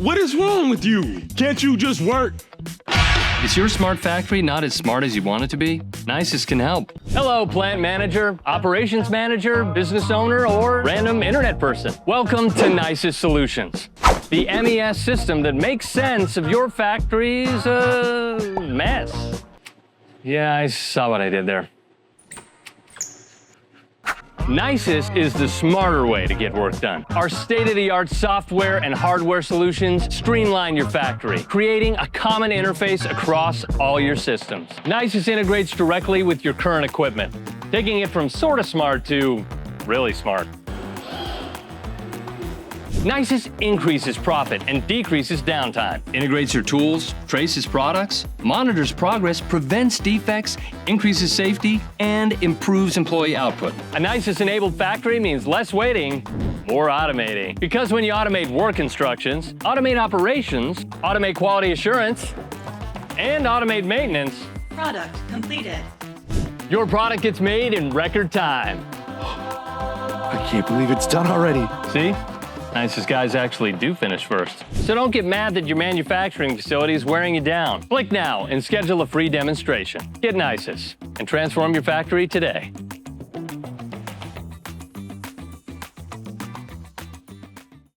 What is wrong with you? Can't you just work? Is your smart factory not as smart as you want it to be? Nysus can help. Hello, plant manager, operations manager, business owner, or random internet person. Welcome to Nysus Solutions, the MES system that makes sense of your factory's mess. Yeah, I saw what I did there. Nysus is the smarter way to get work done. Our state-of-the-art software and hardware solutions streamline your factory, creating a common interface across all your systems. Nysus integrates directly with your current equipment, taking it from sorta smart to really smart. Nysus increases profit and decreases downtime. Integrates your tools, traces products, monitors progress, prevents defects, increases safety, and improves employee output. A Nysus-enabled factory means less waiting, more automating. Because when you automate work instructions, automate operations, automate quality assurance, and automate maintenance, Product completed. your product gets made in record time. I can't believe it's done already. See? Nysus guys actually do finish first. So don't get mad that your manufacturing facility is wearing you down. Click now and schedule a free demonstration. Get Nysus and transform your factory today.